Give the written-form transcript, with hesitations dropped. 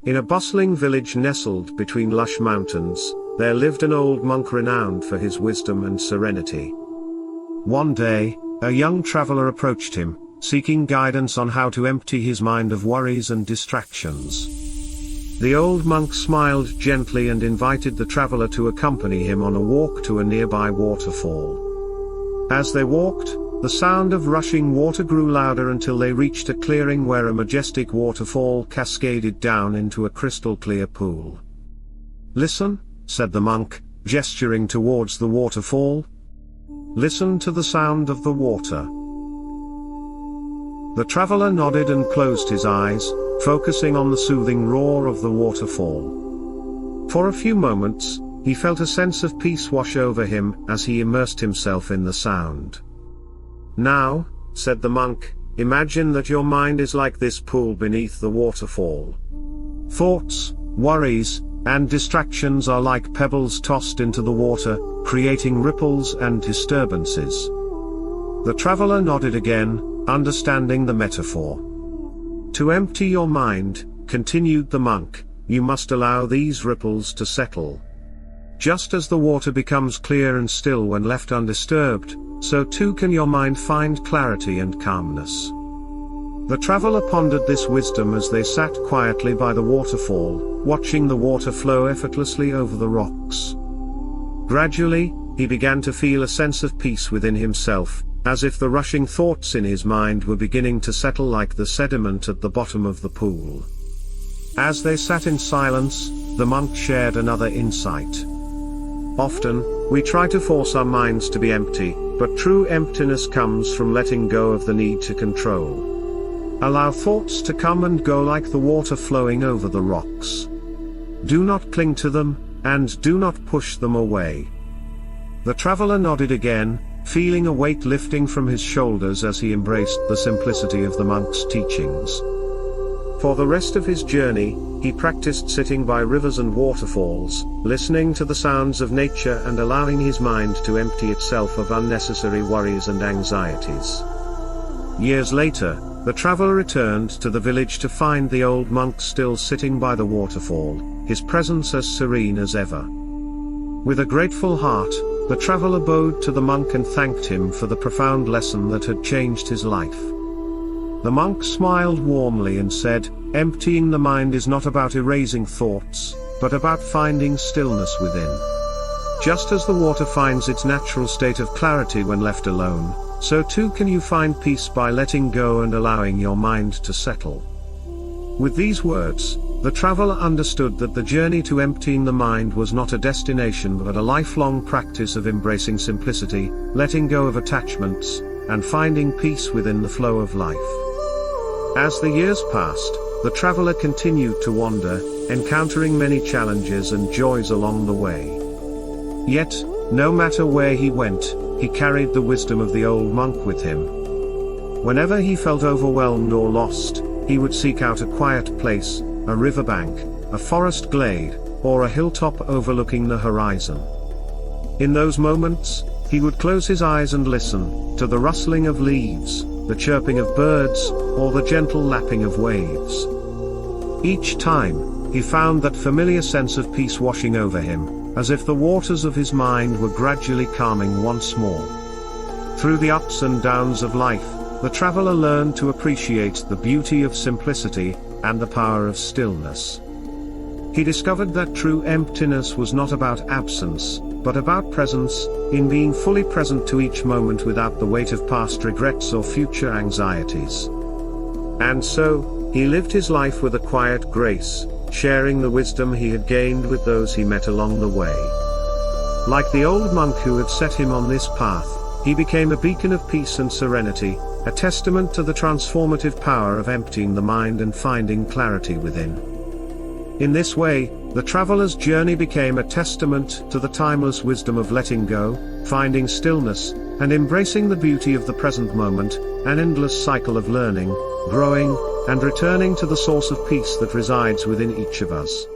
In a bustling village nestled between lush mountains, there lived an old monk renowned for his wisdom and serenity. One day, a young traveler approached him, seeking guidance on how to empty his mind of worries and distractions. The old monk smiled gently and invited the traveler to accompany him on a walk to a nearby waterfall. As they walked, the sound of rushing water grew louder until they reached a clearing where a majestic waterfall cascaded down into a crystal-clear pool. "Listen," said the monk, gesturing towards the waterfall. "Listen to the sound of the water." The traveler nodded and closed his eyes, focusing on the soothing roar of the waterfall. For a few moments, he felt a sense of peace wash over him as he immersed himself in the sound. "Now," said the monk, "imagine that your mind is like this pool beneath the waterfall. Thoughts, worries, and distractions are like pebbles tossed into the water, creating ripples and disturbances." The traveler nodded again, understanding the metaphor. "To empty your mind," continued the monk, "you must allow these ripples to settle. Just as the water becomes clear and still when left undisturbed, so too can your mind find clarity and calmness." The traveler pondered this wisdom as they sat quietly by the waterfall, watching the water flow effortlessly over the rocks. Gradually, he began to feel a sense of peace within himself, as if the rushing thoughts in his mind were beginning to settle like the sediment at the bottom of the pool. As they sat in silence, the monk shared another insight. "Often, we try to force our minds to be empty, but true emptiness comes from letting go of the need to control. Allow thoughts to come and go like the water flowing over the rocks. Do not cling to them, and do not push them away." The traveler nodded again, feeling a weight lifting from his shoulders as he embraced the simplicity of the monk's teachings. For the rest of his journey, he practiced sitting by rivers and waterfalls, listening to the sounds of nature and allowing his mind to empty itself of unnecessary worries and anxieties. Years later, the traveler returned to the village to find the old monk still sitting by the waterfall, his presence as serene as ever. With a grateful heart, the traveler bowed to the monk and thanked him for the profound lesson that had changed his life. The monk smiled warmly and said, "Emptying the mind is not about erasing thoughts, but about finding stillness within. Just as the water finds its natural state of clarity when left alone, so too can you find peace by letting go and allowing your mind to settle." With these words, the traveler understood that the journey to emptying the mind was not a destination but a lifelong practice of embracing simplicity, letting go of attachments, and finding peace within the flow of life. As the years passed, the traveler continued to wander, encountering many challenges and joys along the way. Yet, no matter where he went, he carried the wisdom of the old monk with him. Whenever he felt overwhelmed or lost, he would seek out a quiet place, a riverbank, a forest glade, or a hilltop overlooking the horizon. In those moments, he would close his eyes and listen to the rustling of leaves, the chirping of birds, or the gentle lapping of waves. Each time, he found that familiar sense of peace washing over him, as if the waters of his mind were gradually calming once more. Through the ups and downs of life, the traveler learned to appreciate the beauty of simplicity, and the power of stillness. He discovered that true emptiness was not about absence, but about presence, in being fully present to each moment without the weight of past regrets or future anxieties. And so, he lived his life with a quiet grace, sharing the wisdom he had gained with those he met along the way. Like the old monk who had set him on this path, he became a beacon of peace and serenity, a testament to the transformative power of emptying the mind and finding clarity within. In this way, the traveler's journey became a testament to the timeless wisdom of letting go, finding stillness, and embracing the beauty of the present moment, an endless cycle of learning, growing, and returning to the source of peace that resides within each of us.